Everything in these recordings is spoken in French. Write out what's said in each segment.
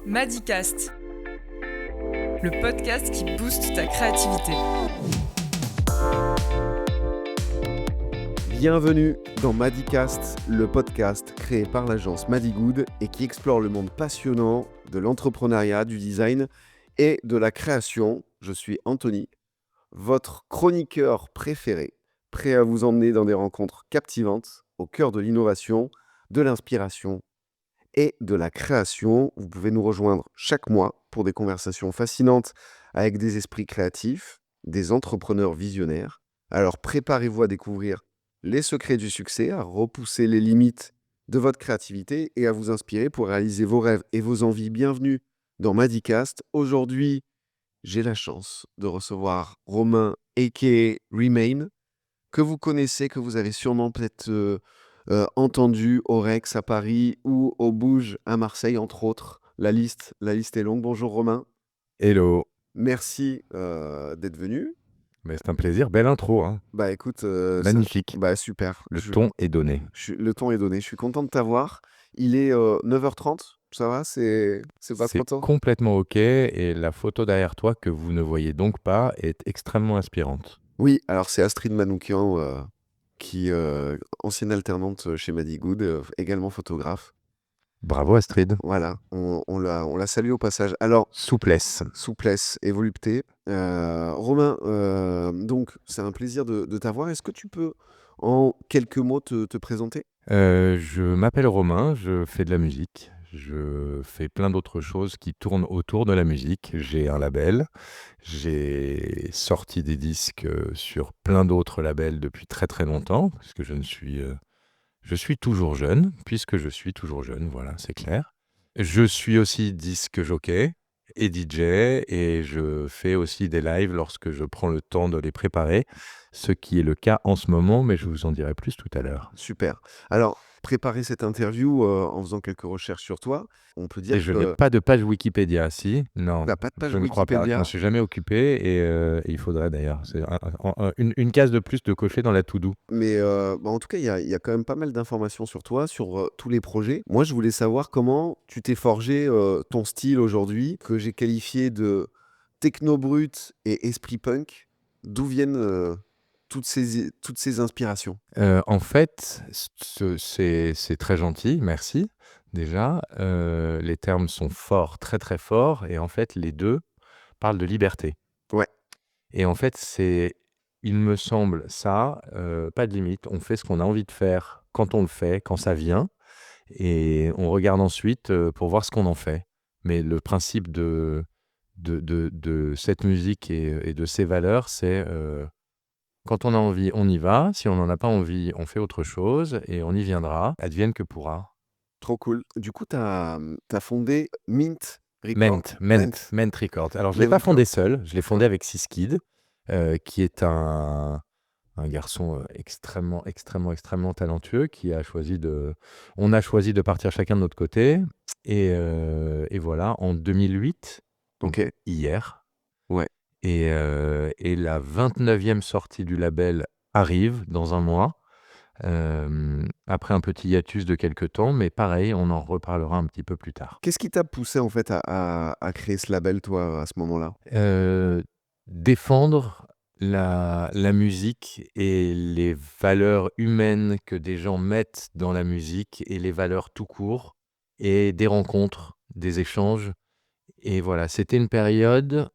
Madicast, le podcast qui booste ta créativité. Bienvenue dans Madicast, le podcast créé par l'agence Madigood et qui explore le monde passionnant de l'entrepreneuriat, du design et de la création. Je suis Anthony, votre chroniqueur préféré, prêt à vous emmener dans des rencontres captivantes au cœur de l'innovation, de l'inspiration et de la création. Vous pouvez nous rejoindre chaque mois pour des conversations fascinantes avec des esprits créatifs, des entrepreneurs visionnaires. Alors préparez-vous à découvrir les secrets du succès, à repousser les limites de votre créativité et à vous inspirer pour réaliser vos rêves et vos envies. Bienvenue dans Madicast. Aujourd'hui, j'ai la chance de recevoir Romain aka Remain, que vous connaissez, que vous avez sûrement peut-être entendu au Rex à Paris ou au Bouge à Marseille, entre autres. La liste est longue. Bonjour Romain, Hello, merci d'être venu. mais c'est un plaisir, belle intro, hein. Bah écoute, Magnifique. super. Le ton est donné. Le ton est donné. Je suis content de t'avoir. Il est 9h30, ça va, c'est pas trop C'est tôt. complètement OK et la photo derrière toi que vous ne voyez donc pas est extrêmement inspirante. Oui, alors c'est Astrid Manoukian, qui ancienne alternante chez Madigood, également photographe. Bravo Astrid. Voilà, on la salue au passage. Alors, Souplesse. souplesse et volupté. Romain, donc c'est un plaisir de t'avoir. Est-ce que tu peux, en quelques mots, te présenter? Je m'appelle Romain, je fais de la musique. Je fais plein d'autres choses qui tournent autour de la musique. J'ai un label. J'ai sorti des disques sur plein d'autres labels depuis très très longtemps, parce que je suis toujours jeune, puisque je suis toujours jeune, voilà, c'est clair. Je suis aussi disque jockey et DJ et je fais aussi des lives lorsque je prends le temps de les préparer, ce qui est le cas en ce moment, mais je vous en dirai plus tout à l'heure. Super. Alors, préparer cette interview en faisant quelques recherches sur toi, on peut dire Et je n'ai que pas de page Wikipédia, si? Non, t'as pas de page je ne crois pas. Je Wikipédia, m'en suis jamais occupé et il faudrait d'ailleurs. C'est une case de plus de cocher dans la to-do. mais en tout cas, il y a quand même pas mal d'informations sur toi, sur tous les projets. Moi, je voulais savoir comment tu t'es forgé ton style aujourd'hui, que j'ai qualifié de techno brut et esprit punk. D'où viennent toutes ces inspirations? En fait, c'est très gentil, merci, déjà. Les termes sont forts, très, très forts et en fait, les 2 parlent de liberté Ouais, et en fait, il me semble ça, pas de limite. On fait ce qu'on a envie de faire quand on le fait, quand ça vient et on regarde ensuite, pour voir ce qu'on en fait. Mais le principe de cette musique et de ces valeurs, c'est, quand on a envie, on y va. Si on n'en a pas envie, on fait autre chose et on y viendra, advienne que pourra. trop cool. Du coup, tu as fondé Mint Records. Ment Records. Alors, je ne l'ai Mint pas Records. fondé seul, je l'ai fondé avec Siskid, qui est un garçon extrêmement, extrêmement, extrêmement talentueux on a choisi de partir chacun de notre côté et voilà, en 2008, donc Ok, hier, ouais. et la 29e sortie du label arrive dans un mois. Après un petit hiatus de quelques temps, mais pareil, on en reparlera un petit peu plus tard. Qu'est-ce qui t'a poussé en fait à créer ce label, toi, à ce moment-là? Défendre la musique et les valeurs humaines que des gens mettent dans la musique et les valeurs tout court et des rencontres, des échanges et voilà, c'était une période,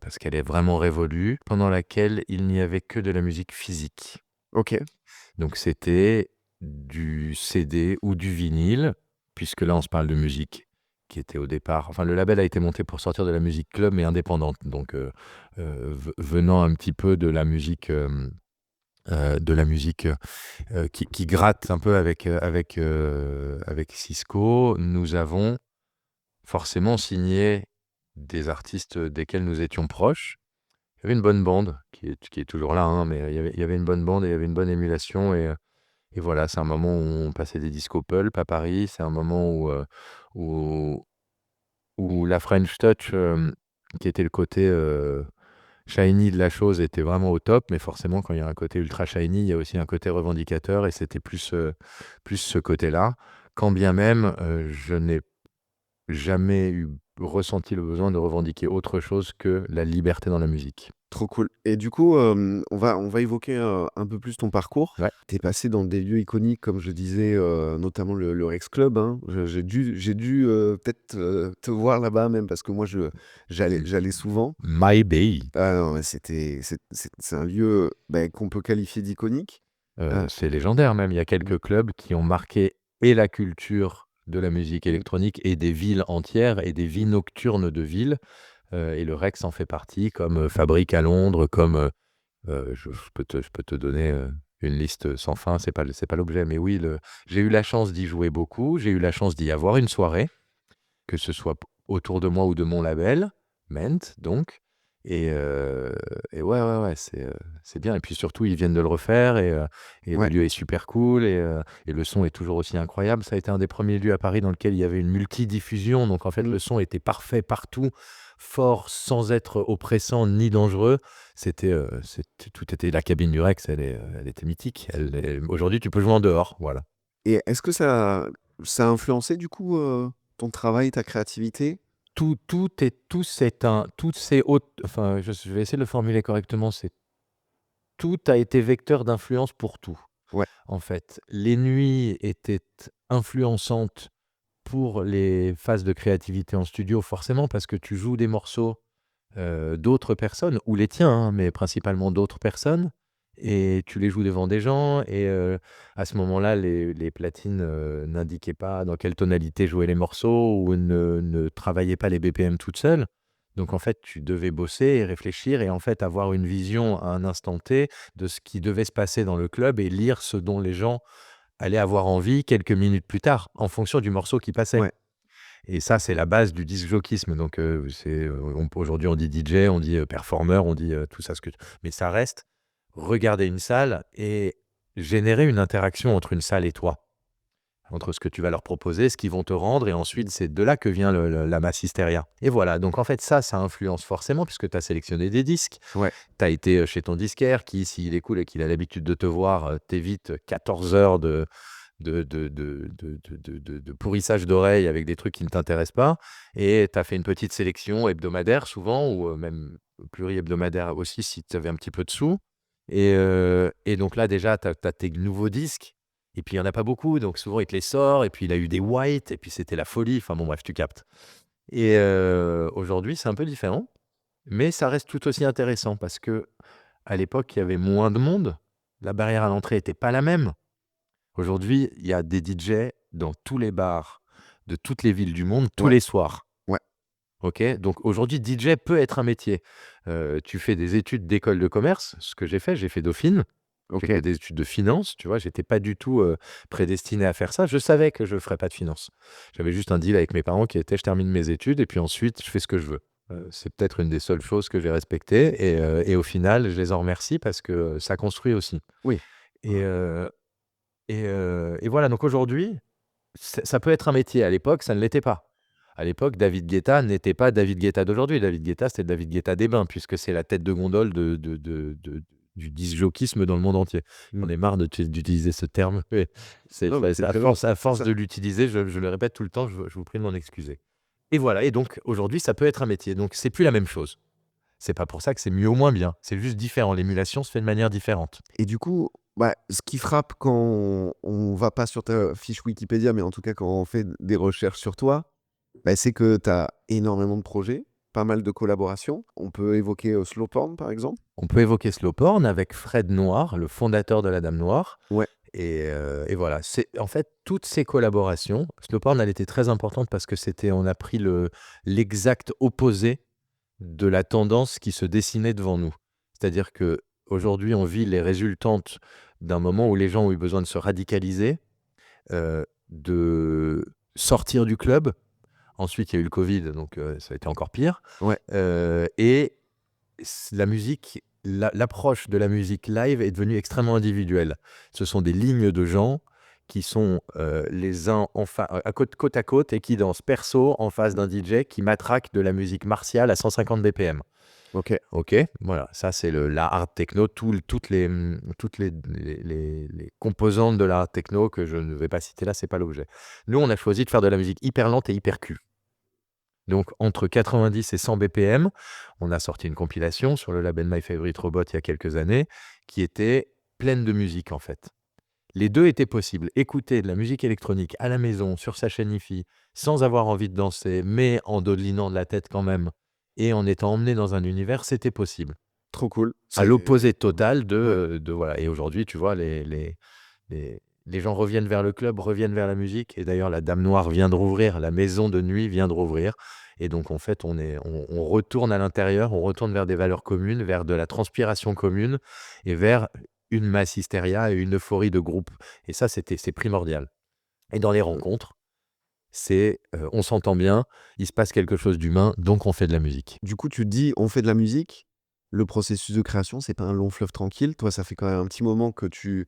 parce qu'elle est vraiment révolue, pendant laquelle il n'y avait que de la musique physique. Ok, Donc c'était du CD ou du vinyle, puisque là on se parle de musique qui était au départ. Enfin, le label a été monté pour sortir de la musique club mais indépendante, donc venant un petit peu de la musique qui gratte un peu avec Cisco, nous avons forcément signé des artistes desquels nous étions proches. Il y avait une bonne bande qui est toujours là, hein, mais il y avait une bonne bande et il y avait une bonne émulation et voilà, c'est un moment où on passait des disco pulp à Paris. C'est un moment où où la French touch, qui était le côté, shiny de la chose était vraiment au top. Mais forcément, quand il y a un côté ultra shiny, il y a aussi un côté revendicateur et c'était plus ce côté-là. Quand bien même, je n'ai jamais ressenti le besoin de revendiquer autre chose que la liberté dans la musique. Trop cool. Et du coup, on va évoquer, un peu plus ton parcours. Ouais. Tu es passé dans des lieux iconiques, comme je disais, notamment le Rex Club, hein. J'ai dû, peut-être, te voir là-bas même parce que moi j'allais souvent. Maybe. Ah non, mais c'est un lieu, qu'on peut qualifier d'iconique. C'est légendaire même. Il y a quelques clubs qui ont marqué et la culture de la musique électronique et des villes entières et des vies nocturnes de villes. Et le Rex en fait partie, comme Fabrique à Londres, comme je peux te donner une liste sans fin. C'est pas l'objet, mais oui, j'ai eu la chance d'y jouer beaucoup. J'ai eu la chance d'y avoir une soirée, que ce soit autour de moi ou de mon label, Ment, donc. Et ouais, ouais, ouais, c'est bien. Et puis surtout, ils viennent de le refaire et le Ouais. lieu est super cool et le son est toujours aussi incroyable. Ça a été un des premiers lieux à Paris dans lequel il y avait une multidiffusion. Donc en fait, le son était parfait partout, fort, sans être oppressant ni dangereux. Tout était la cabine du Rex, elle était mythique. Aujourd'hui, tu peux jouer en dehors, voilà. Et est-ce que ça a influencé du coup, ton travail, ta créativité? Toutes ces hautes, enfin, je vais essayer de le formuler correctement. Tout a été vecteur d'influence pour tout. Ouais. En fait, les nuits étaient influençantes pour les phases de créativité en studio, forcément, parce que tu joues des morceaux d'autres personnes, ou les tiens, hein, mais principalement d'autres personnes, et tu les joues devant des gens, et à ce moment-là, les platines n'indiquaient pas dans quelle tonalité jouer les morceaux, ou ne travaillaient pas les BPM toutes seules. Donc en fait, tu devais bosser et réfléchir, et en fait avoir une vision à un instant T de ce qui devait se passer dans le club, et lire ce dont les gens allaient avoir envie quelques minutes plus tard, en fonction du morceau qui passait. Ouais. Et ça, c'est la base du disc-jockeysme. Donc, aujourd'hui, on dit DJ, on dit performeur, on dit tout ça. Mais ça reste regarder une salle et générer une interaction entre une salle et toi, entre ce que tu vas leur proposer, ce qu'ils vont te rendre. Et ensuite, c'est de là que vient la mass hysteria. Et voilà. Donc, en fait, ça influence forcément puisque tu as sélectionné des disques. Ouais. Tu as été chez ton disquaire qui, s'il est cool et qu'il a l'habitude de te voir, t'évite 14 heures de pourrissage d'oreilles avec des trucs qui ne t'intéressent pas. Et tu as fait une petite sélection hebdomadaire souvent, ou même pluri-hebdomadaire aussi si tu avais un petit peu de sous. Et donc là, déjà, tu as tes nouveaux disques. Et puis, il n'y en a pas beaucoup. Donc, souvent, il te les sort. Et puis, il a eu des whites. Et puis, c'était la folie. Enfin, bon, bref, tu captes. Et aujourd'hui, c'est un peu différent. Mais ça reste tout aussi intéressant parce que à l'époque, il y avait moins de monde. La barrière à l'entrée n'était pas la même. Aujourd'hui, il y a des DJ dans tous les bars de toutes les villes du monde, tous Ouais. les soirs. Ouais. OK? Donc aujourd'hui, DJ peut être un métier. Tu fais des études d'école de commerce, ce que j'ai fait Dauphine. J'ai OK. fait des études de finance, tu vois? J'étais pas du tout, prédestiné à faire ça. Je savais que je ferais pas de finance. J'avais juste un deal avec mes parents qui était: je termine mes études et puis ensuite je fais ce que je veux. C'est peut-être une des seules choses que j'ai respectées et au final, je les en remercie parce que ça construit aussi. Oui. Et et voilà, donc aujourd'hui, ça peut être un métier. À l'époque, ça ne l'était pas. À l'époque, David Guetta n'était pas David Guetta d'aujourd'hui. David Guetta, c'était David Guetta des bains, puisque c'est la tête de gondole du disc-jockeysme dans le monde entier. Mmh. On est marre d'utiliser ce terme. Oui, Non, mais c'est à très force, bien. à force Ça de l'utiliser, je le répète tout le temps, je vous prie de m'en excuser. Et voilà, et donc aujourd'hui, ça peut être un métier. Donc c'est plus la même chose. C'est pas pour ça que c'est mieux ou moins bien. C'est juste différent. L'émulation se fait de manière différente. Et du coup, ce qui frappe quand on va pas sur ta fiche Wikipédia, mais en tout cas quand on fait des recherches sur toi, c'est que tu as énormément de projets, pas mal de collaborations. On peut évoquer, Slowporn par exemple? On peut évoquer Slowporn avec Fred Noir, le fondateur de la Dame Noire. Ouais. Et voilà, c'est en fait toutes ces collaborations. Slowporn, elle était très importante parce que on a pris l'exact opposé de la tendance qui se dessinait devant nous. C'est-à-dire que aujourd'hui, on vit les résultantes d'un moment où les gens ont eu besoin de se radicaliser, de sortir du club. Ensuite, il y a eu le Covid, donc ça a été encore pire. Ouais. Et la musique, l'approche de la musique live est devenue extrêmement individuelle. Ce sont des lignes de gens qui sont les uns côte à côte et qui dansent perso en face d'un DJ qui matraque de la musique martiale à 150 BPM. OK. OK, voilà, ça c'est la hard techno, toutes les composantes de la hard techno que je ne vais pas citer là, c'est pas l'objet. Nous, on a choisi de faire de la musique hyper lente et hyper cul. Donc entre 90 et 100 BPM, on a sorti une compilation sur le label My Favorite Robot il y a quelques années, qui était pleine de musique en fait. Les 2 étaient possibles. Écouter de la musique électronique à la maison, sur sa chaîne hi-fi, sans avoir envie de danser, mais en dodelinant de la tête quand même et en étant emmené dans un univers, c'était possible. Trop cool. À l'opposé total Ouais. de voilà. Et aujourd'hui, tu vois, les gens reviennent vers le club, reviennent vers la musique. Et d'ailleurs, la Dame Noire vient de rouvrir, la maison de nuit vient de rouvrir. Et donc, en fait, on retourne à l'intérieur, on retourne vers des valeurs communes, vers de la transpiration commune et vers une mass hystéria et une euphorie de groupe. Et ça, c'est primordial. Et dans les rencontres, on s'entend bien, il se passe quelque chose d'humain, donc on fait de la musique. Du coup, tu te dis: «On fait de la musique». Le processus de création, c'est pas un long fleuve tranquille. Toi, ça fait quand même un petit moment que tu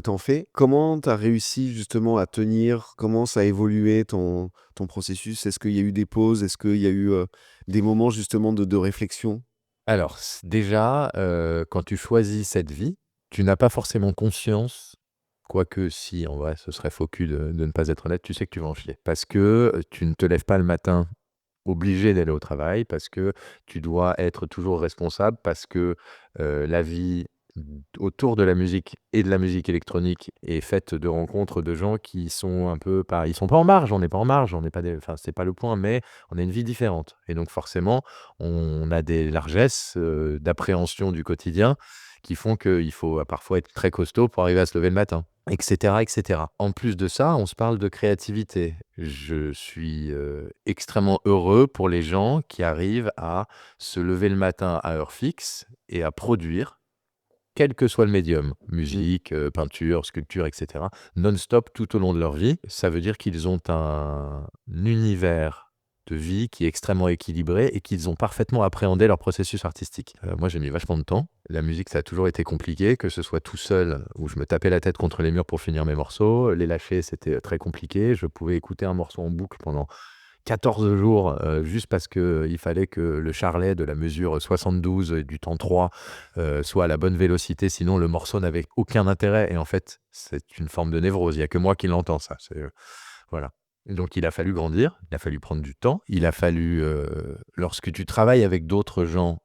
en fais. Comment tu as réussi justement à tenir? Comment ça a évolué ton processus? Est-ce qu'il y a eu des pauses? Est-ce qu'il y a eu, des moments justement de réflexion? Alors, déjà, quand tu choisis cette vie, tu n'as pas forcément conscience, quoique si, en vrai, ce serait faux cul de ne pas être honnête, tu sais que tu vas en chier. Parce que tu ne te lèves pas le matin obligé d'aller au travail, parce que tu dois être toujours responsable, parce que la vie autour de la musique et de la musique électronique est faite de rencontres de gens qui sont un peu pas, ils sont pas en marge, on n'est pas en marge, on n'est pas des, enfin c'est pas le point, mais on a une vie différente. Et donc forcément, on a des largesses d'appréhension du quotidien qui font qu'il faut parfois être très costaud pour arriver à se lever le matin, etc., etc. En plus de ça, on se parle de créativité. Je suis extrêmement heureux pour les gens qui arrivent à se lever le matin à heure fixe et à produire, quel que soit le médium, musique, peinture, sculpture, etc., non-stop tout au long de leur vie. Ça veut dire qu'ils ont un univers de vie qui est extrêmement équilibré et qu'ils ont parfaitement appréhendé leur processus artistique. Moi, j'ai mis vachement de temps. La musique, ça a toujours été compliqué, que ce soit tout seul, où je me tapais la tête contre les murs pour finir mes morceaux. Les lâcher, c'était très compliqué. Je pouvais écouter un morceau en boucle pendant 14 jours, juste parce qu'il fallait que le charlet de la mesure 72 et du temps 3 soit à la bonne vélocité, sinon le morceau n'avait aucun intérêt. Et en fait, c'est une forme de névrose. Il n'y a que moi qui l'entends, ça. Voilà. Et donc, il a fallu grandir, il a fallu prendre du temps, il a fallu, lorsque tu travailles avec d'autres gens,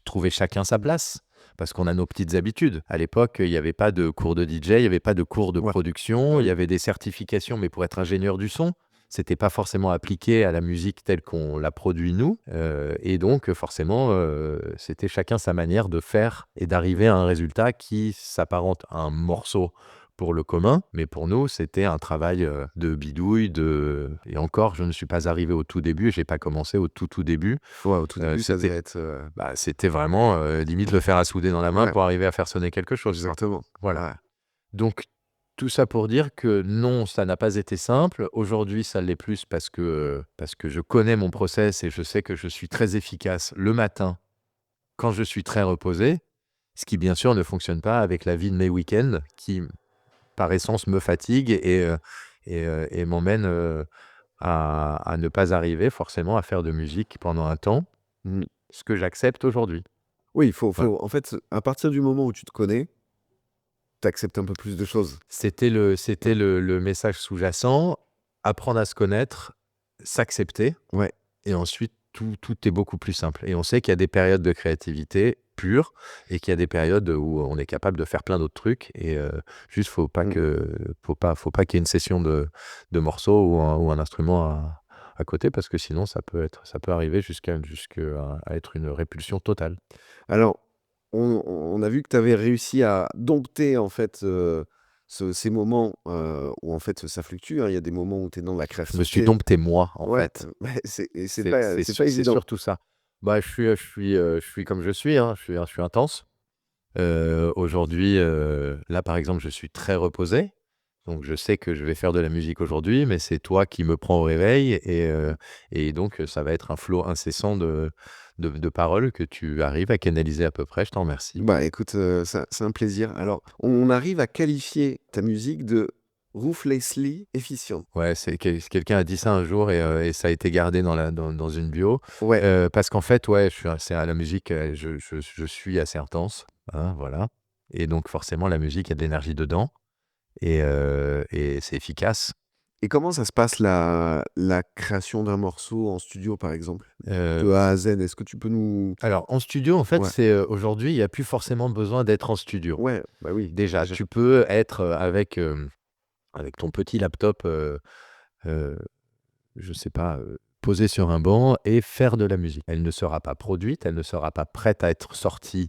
trouver chacun sa place. Parce qu'on a nos petites habitudes. À l'époque, il n'y avait pas de cours de DJ, il n'y avait pas de cours de Ouais. production, il y Oui. avait des certifications, mais pour être ingénieur du son, c'était pas forcément appliqué à la musique telle qu'on la produit nous. Et donc, forcément, c'était chacun sa manière de faire et d'arriver à un résultat qui s'apparente à un morceau pour le commun, mais pour nous, c'était un travail de bidouille. Et encore, je ne suis pas arrivé au tout début, j'ai pas commencé au tout début. Ouais, au tout début, ça C'était devait être, c'était vraiment limite le fer à souder dans la main ouais, pour arriver à faire sonner quelque chose, quoi. exactement. Voilà. Ouais. Donc, tout ça pour dire que non, ça n'a pas été simple. Aujourd'hui, ça l'est plus parce que je connais mon process et je sais que je suis très efficace le matin quand je suis très reposé, ce qui bien sûr ne fonctionne pas avec la vie de mes week-ends qui, par essence, me fatigue et m'emmène à ne pas arriver forcément à faire de musique pendant un temps, Mmh. ce que j'accepte aujourd'hui. Oui, il faut Voilà. faut en fait, à partir du moment où tu te connais, tu acceptes un peu plus de choses. C'était le message sous-jacent, apprendre à se connaître, s'accepter Ouais. et ensuite tout est beaucoup plus simple. Et on sait qu'il y a des périodes de créativité pure et qu'il y a des périodes où on est capable de faire plein d'autres trucs et juste Mmh. faut pas qu'il y ait une session de morceaux ou un instrument à côté parce que sinon ça peut arriver jusqu'à à être une répulsion totale. Alors, on a vu que tu avais réussi à dompter en fait, ces moments, où en fait ça fluctue, hein. Il y a des moments où tu es dans la Je me suis créativité. dompté moi, en Ouais, fait. mais C'est c'est pas c'est évident. surtout ça. Bah, je suis comme je suis, hein, je suis intense. Aujourd'hui, là, par exemple, je suis très reposé, donc je sais que je vais faire de la musique aujourd'hui, mais c'est toi qui me prends au réveil et donc ça va être un flot incessant de paroles que tu arrives à canaliser à peu près, je t'en remercie. Bah, écoute, c'est un plaisir. Alors, on arrive à qualifier ta musique de ruthlessly efficient. Ouais, quelqu'un a dit ça un jour et ça a été gardé dans une bio, Ouais. parce qu'en fait, ouais, je suis assez à la musique, je suis assez intense, hein, voilà et donc forcément la musique, il y a de l'énergie dedans et c'est efficace Et comment ça se passe la création d'un morceau en studio, par exemple? Euh, De A à Z, est-ce que tu peux nous alors, en studio, en fait, ouais, c'est aujourd'hui, il n'y a plus forcément besoin d'être en studio. ouais, bah, oui, Déjà, déjà. tu peux être avec ton petit laptop, euh, je sais pas, posé sur un banc et faire de la musique. Elle ne sera pas produite, elle ne sera pas prête à être sortie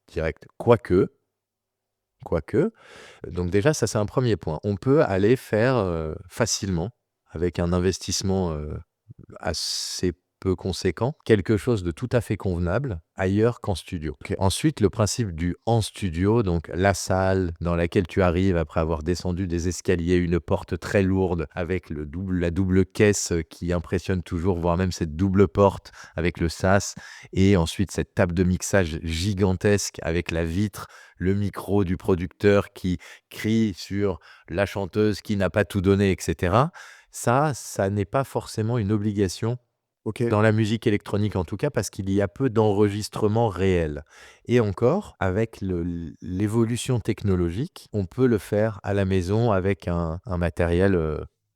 direct, quoique. Donc déjà, ça, c'est un premier point. On peut aller faire facilement, avec un investissement assez peu conséquent, quelque chose de tout à fait convenable ailleurs qu'en studio. OK. Ensuite, le principe du en studio, donc la salle dans laquelle tu arrives après avoir descendu des escaliers, une porte très lourde avec la double caisse qui impressionne toujours, voire même cette double porte avec le sas, et ensuite cette table de mixage gigantesque avec la vitre, le micro du producteur qui crie sur la chanteuse qui n'a pas tout donné, etc. Ça n'est pas forcément une obligation OK. dans la musique électronique, en tout cas, parce qu'il y a peu d'enregistrements réels. Et encore, avec l'évolution technologique, on peut le faire à la maison avec un matériel,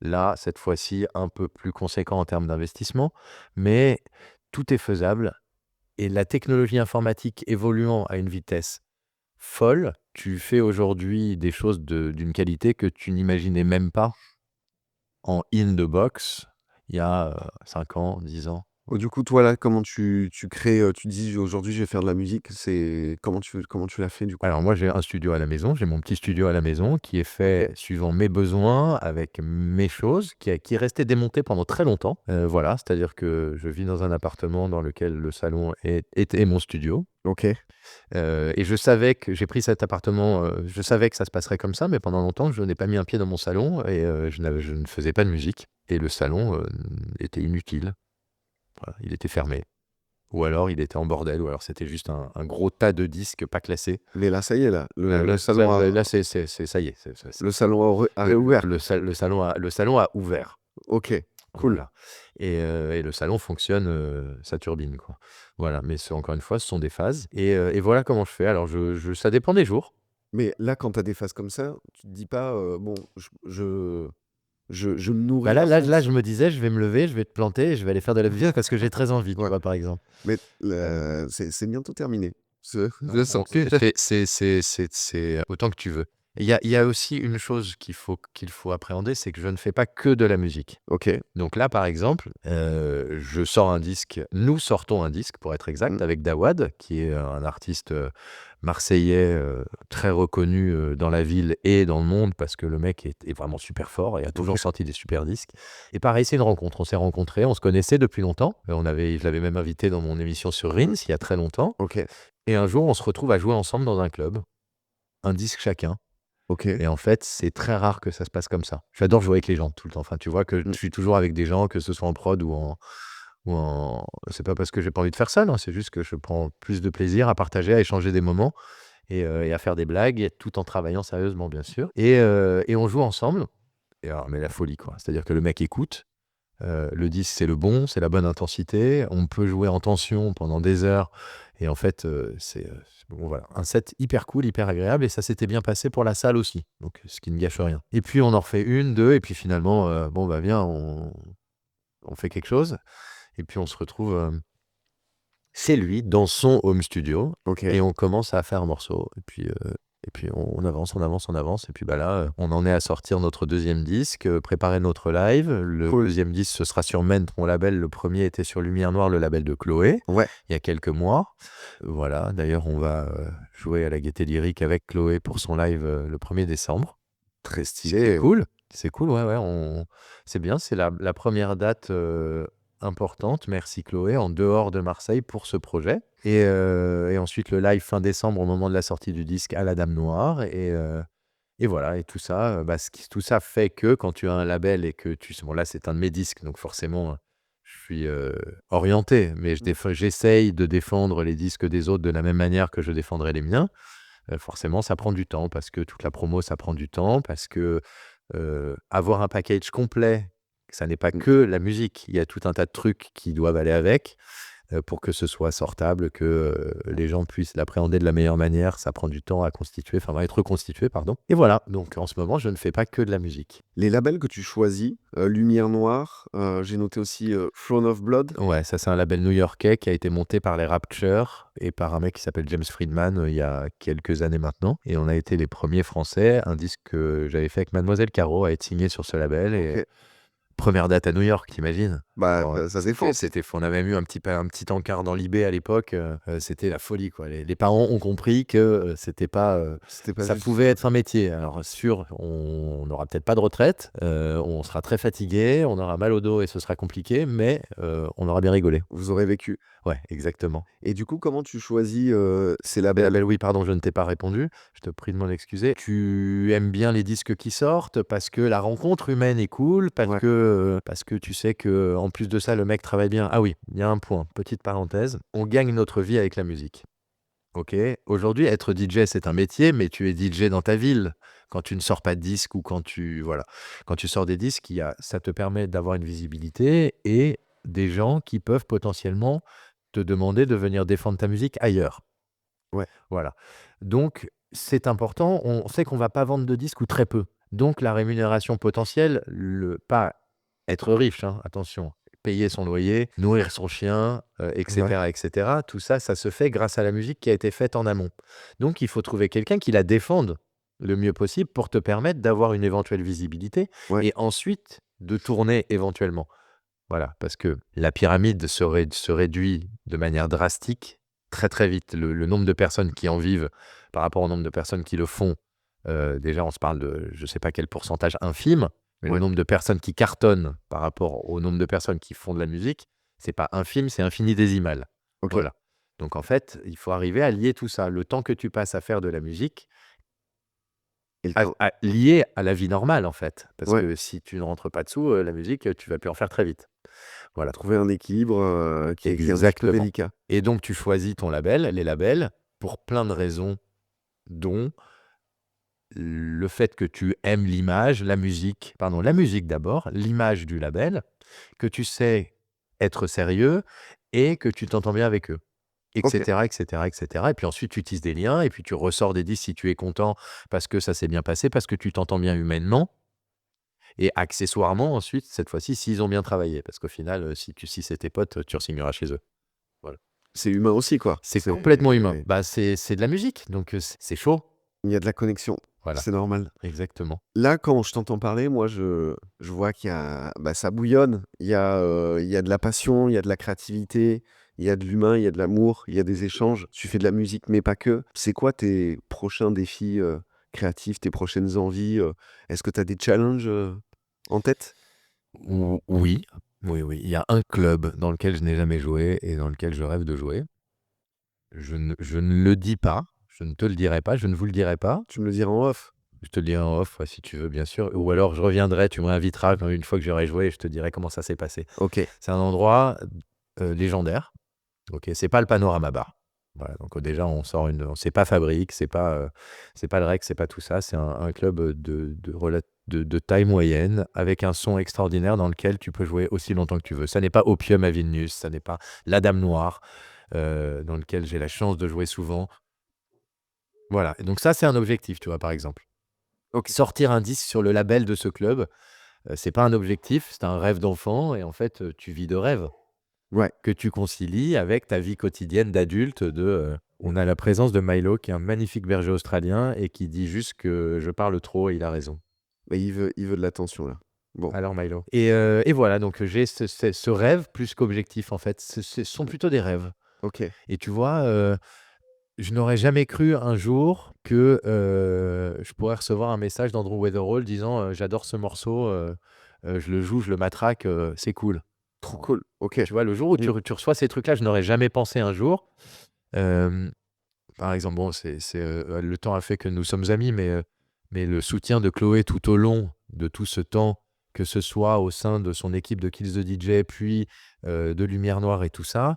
là, cette fois-ci, un peu plus conséquent en termes d'investissement, mais tout est faisable. Et la technologie informatique évoluant à une vitesse folle, tu fais aujourd'hui des choses d'une qualité que tu n'imaginais même pas en in the box il y a 5 ans, 10 ans. Oh, du coup, toi, là, comment tu crées, tu dis: «Aujourd'hui, je vais faire de la musique», c'est comment tu l'as fait, du coup? Alors moi, j'ai un studio à la maison, j'ai mon petit studio à la maison qui est fait OK. suivant mes besoins, avec mes choses, qui est resté démonté pendant très longtemps. Voilà, c'est-à-dire que je vis dans un appartement dans lequel le salon est mon studio. OK. Et je savais que j'ai pris cet appartement, je savais que ça se passerait comme ça, mais pendant longtemps, je n'ai pas mis un pied dans mon salon et je ne faisais pas de musique et le salon, était inutile. Voilà, il était fermé ou alors il était en bordel ou alors c'était juste un gros tas de disques pas classés. Mais là, ça y est, là, Là, ça y est, le salon a réouvert? le salon a ouvert. OK, cool. Voilà. Et le salon fonctionne, ça turbine, quoi. Voilà, mais encore une fois, ce sont des phases et voilà comment je fais. Alors ça dépend des jours. Mais là, quand tu as des phases comme ça, tu te dis pas, «Bon, je me Bah, nourris à là, fond». je me disais: «Je vais me lever, je vais te planter et je vais aller faire de la musique parce que j'ai très envie», tu Ouais, vois, par exemple. mais Heu, c'est bientôt terminé. Je non, le bon, sens. c'est autant que tu veux. Il y a aussi une chose qu'il faut appréhender, c'est que je ne fais pas que de la musique. OK. Donc là, par exemple, je sors un disque, nous sortons un disque pour être exact, Mmh. avec Dawad, qui est un artiste marseillais très reconnu dans la ville et dans le monde, parce que le mec est vraiment super fort et a toujours OK. sorti des super disques. Et pareil, c'est une rencontre. On s'est rencontrés, on se connaissait depuis longtemps. Je l'avais même invité dans mon émission sur Rins il y a très longtemps. OK. Et un jour, on se retrouve à jouer ensemble dans un club, un disque chacun. OK. Et en fait, c'est très rare que ça se passe comme ça. J'adore jouer avec les gens tout le temps. Enfin, tu vois que Mmh. je suis toujours avec des gens, que ce soit en prod c'est pas parce que j'ai pas envie de faire ça, non, c'est juste que je prends plus de plaisir à partager, à échanger des moments et à faire des blagues, tout en travaillant sérieusement, bien sûr. Et on joue ensemble et alors mais la folie, quoi. C'est-à-dire que le mec écoute, le disque, c'est le bon, c'est la bonne intensité. On peut jouer en tension pendant des heures et en fait, bon, voilà, un set hyper cool, hyper agréable et ça s'était bien passé pour la salle aussi, donc ce qui ne gâche rien. Et puis on en refait une, 2 et puis finalement, bon, bah, viens, on fait quelque chose et puis on se retrouve, chez lui, dans son home studio OK. et on commence à faire un morceau et puis on avance, on avance, on avance et puis, bah, là, on en est à sortir notre deuxième disque, préparer notre live. Le Cool. deuxième disque, ce sera sur Ment, mon label. Le premier était sur Lumière Noire, le label de Chloé, Ouais, il y a quelques mois. Voilà, d'ailleurs, on va, jouer à la Gaîté Lyrique avec Chloé pour son live, le 1er décembre. très Ce qui est stylé. cool. C'est cool, ouais, ouais, c'est bien, c'est la 1re date, importante, merci Chloé, en dehors de Marseille pour ce projet et ensuite le live fin décembre au moment de la sortie du disque à la Dame Noire et voilà et tout ça, bah, tout ça fait que quand tu as un label et que bon là, c'est un de mes disques donc forcément, je suis, orienté, mais Mmh. j'essaye de défendre les disques des autres de la même manière que je défendrai les miens. Forcément, ça prend du temps parce que toute la promo, ça prend du temps, parce que, avoir un package complet, ça n'est pas Mmh. que la musique. Il y a tout un tas de trucs qui doivent aller avec. pour que ce soit sortable, que les gens puissent l'appréhender de la meilleure manière. Ça prend du temps à constituer, enfin à être reconstitué, pardon. Et voilà, donc en ce moment, je ne fais pas que de la musique. Les labels que tu choisis, Lumière Noire, j'ai noté aussi Throne of Blood. Ouais, ça c'est un label new-yorkais qui a été monté par les Rapture et par un mec qui s'appelle James Friedman il y a quelques années maintenant. Et on a été les premiers Français. Un disque que j'avais fait avec Mademoiselle Caro a été signé sur ce label. Et Ok. première date à New York, t'imagines? Bah, Alors, ça défonce. c'était on avait eu un petit encart dans l'eBay à l'époque, c'était la folie, quoi. Les parents ont compris que, c'était pas, C'était pas ça juste. pouvait être un métier. Alors sûr, on n'aura peut-être pas de retraite, on sera très fatigué, on aura mal au dos et ce sera compliqué, mais on aura bien rigolé. Vous aurez vécu. Ouais, exactement. Et du coup, comment tu choisis ces Les labels? labels, oui, pardon, je ne t'ai pas répondu. Je te prie de m'en excuser. Tu aimes bien les disques qui sortent parce que la rencontre humaine est cool, Ouais. parce que tu sais que en plus de ça, le mec travaille bien. Ah oui, il y a un point, petite parenthèse. On gagne notre vie avec la musique. Ok. Aujourd'hui, être DJ, c'est un métier, mais tu es DJ dans ta ville. Quand tu ne sors pas de disque ou quand tu sors des disques, ça te permet d'avoir une visibilité et des gens qui peuvent potentiellement te demander de venir défendre ta musique ailleurs. Ouais. Voilà. Donc, c'est important. On sait qu'on va pas vendre de disques ou très peu. Donc, la rémunération potentielle, pas être riche, hein, attention, payer son loyer, nourrir son chien, et Ouais. cetera, et cetera. Tout ça, ça se fait grâce à la musique qui a été faite en amont. Donc, il faut trouver quelqu'un qui la défende le mieux possible pour te permettre d'avoir une éventuelle visibilité Ouais. et ensuite de tourner éventuellement. Voilà, parce que la pyramide se réduit de manière drastique très, très vite. Le nombre de personnes qui en vivent par rapport au nombre de personnes qui le font, déjà, on se parle de je ne sais pas quel pourcentage infime, mais le Ouais. nombre de personnes qui cartonnent par rapport au nombre de personnes qui font de la musique, c'est pas infime, c'est infini-décimal. Ok. Voilà. Donc en fait, il faut arriver à lier tout ça. Le temps que tu passes à faire de la musique, Et le temps. lié à la vie normale, en fait. Parce Ouais. que si tu ne rentres pas dessous, la musique, tu vas plus en faire très vite. Voilà. Trouver un équilibre qui est un petit peu Exactement. délicat. Et donc tu choisis ton label, les labels, pour plein de raisons, dont le fait que tu aimes l'image, la musique d'abord, l'image du label, que tu sais être sérieux et que tu t'entends bien avec eux, et Ok. cetera, et cetera, et cetera. Et puis ensuite tu tisses des liens et puis tu ressors des disques si tu es content parce que ça s'est bien passé, parce que tu t'entends bien humainement et accessoirement ensuite, cette fois-ci, s'ils ont bien travaillé. Parce qu'au final, si c'est tes potes, tu re-signeras chez eux. Voilà. C'est humain aussi, quoi. C'est complètement humain. Bah, c'est de la musique, donc c'est chaud. Il y a de la connexion. Voilà, C'est normal. exactement. Là, quand je t'entends parler, moi, je vois qu'il y a, bah, ça bouillonne. Il y a de la passion, il y a de la créativité, il y a de l'humain, il y a de l'amour, il y a des échanges. Tu fais de la musique, mais pas que. C'est quoi tes prochains défis créatifs, tes prochaines envies Est-ce que tu as des challenges en tête? Oui, oui, oui. Il y a un club dans lequel je n'ai jamais joué et dans lequel je rêve de jouer. Je ne le dis pas, je ne te le dirai pas, je ne vous le dirai pas. Tu me le diras en off. Je te le dirai en off, ouais, si tu veux, bien sûr. Ou alors je reviendrai, tu m'inviteras une fois que j'aurai joué et je te dirai comment ça s'est passé. Ok. C'est un endroit légendaire. Ok, c'est pas le Panorama Bar. Voilà, donc déjà c'est pas Fabrique, c'est pas le Rex, c'est pas tout ça. C'est un club de taille moyenne avec un son extraordinaire dans lequel tu peux jouer aussi longtemps que tu veux. Ça n'est pas Opium à Vilnius, ça n'est pas La Dame Noire, dans lequel j'ai la chance de jouer souvent. Voilà, et donc ça c'est un objectif, tu vois, par exemple. Ok. Sortir un disque sur le label de ce club, c'est pas un objectif, c'est un rêve d'enfant et en fait, tu vis de rêves Ouais. que tu concilies avec ta vie quotidienne d'adulte on a la présence de Milo qui est un magnifique berger australien et qui dit juste que je parle trop et il a raison. Bah, il veut de l'attention, là. Bon. Alors Milo. Et voilà, donc j'ai ce rêve plus qu'objectif en fait. Ce sont plutôt des rêves. Ok. Et tu vois, je n'aurais jamais cru un jour que je pourrais recevoir un message d'Andrew Weatherall disant j'adore ce morceau, je le joue, je le matraque, c'est cool. Trop cool. Ok. Tu vois, le jour où tu reçois ces trucs-là, je n'aurais jamais pensé un jour. Par exemple, bon, le temps a fait que nous sommes amis, mais le soutien de Chloé tout au long de tout ce temps, que ce soit au sein de son équipe de Kills the DJ, puis de Lumière Noire et tout ça,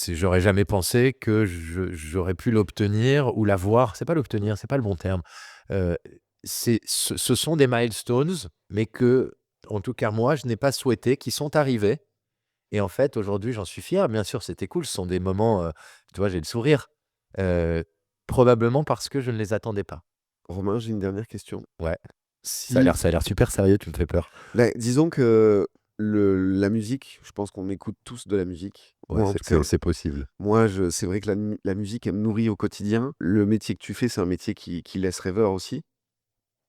j'aurais jamais pensé que j'aurais pu l'obtenir ou l'avoir. C'est pas l'obtenir, c'est pas le bon terme. Euh, ce sont des milestones, mais que, en tout cas moi, je n'ai pas souhaité, qui sont arrivés Et en fait, aujourd'hui, j'en suis fier. Bien sûr, c'était cool. Ce sont des moments, tu vois, j'ai le sourire. Heu, Probablement parce que je ne les attendais pas. Romain, j'ai une dernière question. Ouais, Si, ça a l'air super sérieux, tu me fais peur. disons que la musique, je pense qu'on écoute tous de la musique. Ouais, Moi, en tout cas, c'est possible. moi, c'est vrai que la musique, elle me nourrit au quotidien. Le métier que tu fais, c'est un métier qui laisse rêveur aussi.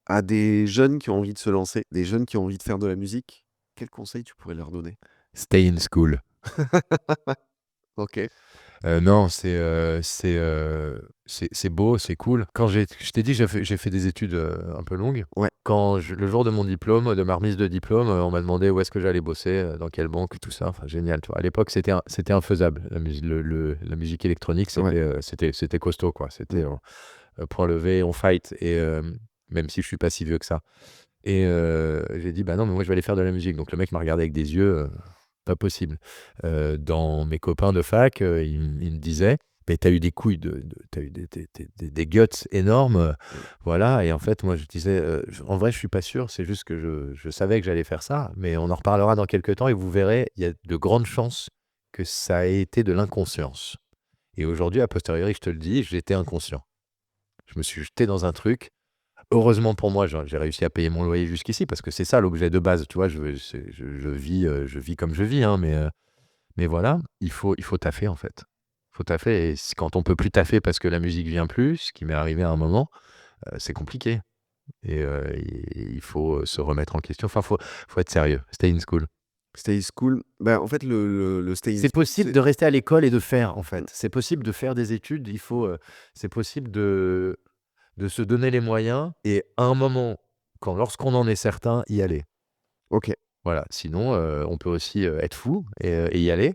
À des jeunes qui ont envie de se lancer, des jeunes qui ont envie de faire de la musique, quels conseils tu pourrais leur donner? Stay in school. OK. Non, c'est beau, c'est cool. Quand je t'ai dit, j'ai fait des études, un peu longues. Ouais. Le jour de mon diplôme, de ma remise de diplôme, on m'a demandé où est-ce que j'allais bosser, dans quelle banque, tout ça. Enfin, génial, tu vois? À l'époque, c'était infaisable. La musique électronique, Ouais. c'était costaud, quoi. C'était, Mmh. point levé, on fight et même si je suis pas si vieux que ça. Et j'ai dit: «Bah non, mais moi, je vais aller faire de la musique». Donc le mec m'a regardé avec des yeux, pas possible. Dans mes copains de fac, ils me disaient: «Mais tu as eu des couilles tu as eu des guts énormes, Mmh. voilà». Et en fait, moi, je disais: En vrai, je suis pas sûr, c'est juste que je savais que j'allais faire ça, mais on en reparlera dans quelques temps et vous verrez, il y a de grandes chances que ça ait été de l'inconscience». Et aujourd'hui, a posteriori, je te le dis, j'étais inconscient. Je me suis jeté dans un truc. Heureusement pour moi, j'ai réussi à payer mon loyer jusqu'ici parce que c'est ça l'objet de base, tu vois? Je vis comme je vis, hein, mais voilà, il faut taffer, en fait. Il faut taffer et quand on peut plus taffer parce que la musique vient plus, ce qui m'est arrivé à un moment, c'est compliqué et il faut, se remettre en question. Enfin, faut être sérieux. Stay in school. Stay school, bah, en fait, le stay in C'est school, possible c'est de rester à l'école et de faire, en mmh, fait. C'est possible de faire des études, c'est possible de se donner les moyens et à un moment, lorsqu'on en est certain, y aller. OK. Voilà, sinon, on peut aussi, être fou et y aller,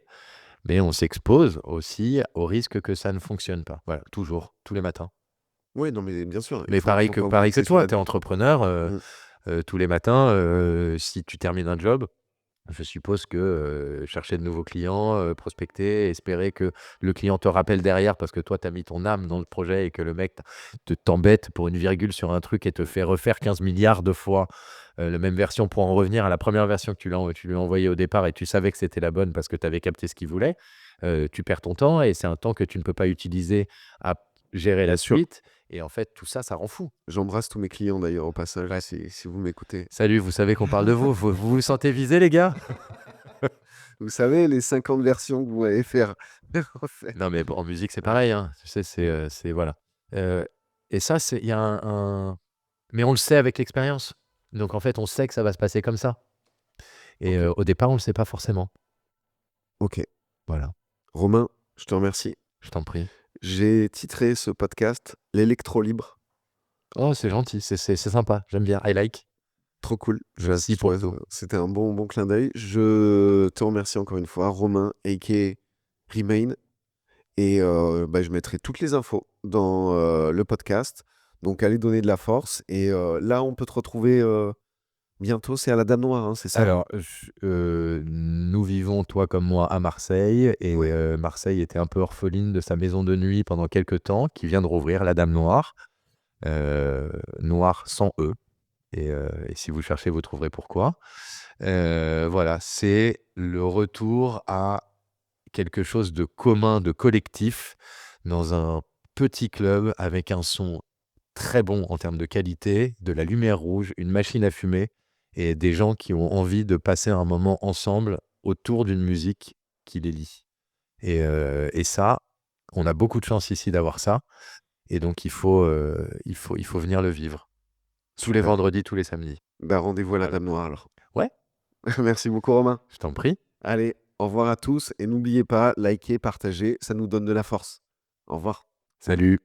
mais on s'expose aussi au risque que ça ne fonctionne pas. Voilà, toujours, tous les matins. Ouais, non, mais bien sûr, il Mais faut pas pareil oublier que que c'est sur toi, la tu es durée. entrepreneur, Mmh. tous les matins, si tu termines un job, je suppose que, chercher de nouveaux clients, prospecter, espérer que le client te rappelle derrière parce que toi, tu as mis ton âme dans le projet et que le mec t'embête pour une virgule sur un truc et te fait refaire 15 milliards de fois, la même version pour en revenir à la première version que tu lui as envoyée au départ et tu savais que c'était la bonne parce que tu avais capté ce qu'il voulait. Tu perds ton temps et c'est un temps que tu ne peux pas utiliser à gérer Bien la sûr. suite et en fait, tout ça, ça rend fou. J'embrasse tous mes clients d'ailleurs au passage Ouais. si vous m'écoutez. Salut, vous savez qu'on parle de vous. Vous vous sentez visé, les gars? Vous savez les 50 versions que vous m'avez faire refaire. Non, mais bon, en musique, c'est Ouais. pareil, hein. Tu sais, Mmh. c'est voilà. Heu et ça, il y a mais on le sait avec l'expérience. Donc en fait, on sait que ça va se passer comme ça et OK. au départ, on le sait pas forcément. OK. Voilà, Romain, je te remercie. je t'en prie. J'ai titré ce podcast «L'électro libre». Oh, c'est gentil, c'est sympa, j'aime bien, I like. Trop cool. Merci Je pour trouvais, tout. c'était un bon clin d'œil. Je te remercie encore une fois, Romain aka Remain et bah, je mettrai toutes les infos dans, le podcast. Donc allez donner de la force et là, on peut te retrouver, bientôt. C'est à la Dame Noire, hein, c'est ça? Alors, nous vivons, toi comme moi, à Marseille et Ouais. Marseille était un peu orpheline de sa maison de nuit pendant quelque temps, qui vient de rouvrir, la Dame Noire, Noire sans E. Et si vous cherchez, vous trouverez pourquoi. Voilà, c'est le retour à quelque chose de commun, de collectif, dans un petit club avec un son très bon en termes de qualité, de la lumière rouge, une machine à fumer et des gens qui ont envie de passer un moment ensemble autour d'une musique qui les lie. Et ça, on a beaucoup de chance ici d'avoir ça et donc il faut venir le vivre. Tous les Super. vendredis, tous les samedis. Bah, rendez-vous à la Voilà. Dame Noire alors. Ouais, Merci beaucoup, Romain. je t'en prie. Allez, au revoir à tous et n'oubliez pas, likez, partagez, ça nous donne de la force. Au revoir. Salut.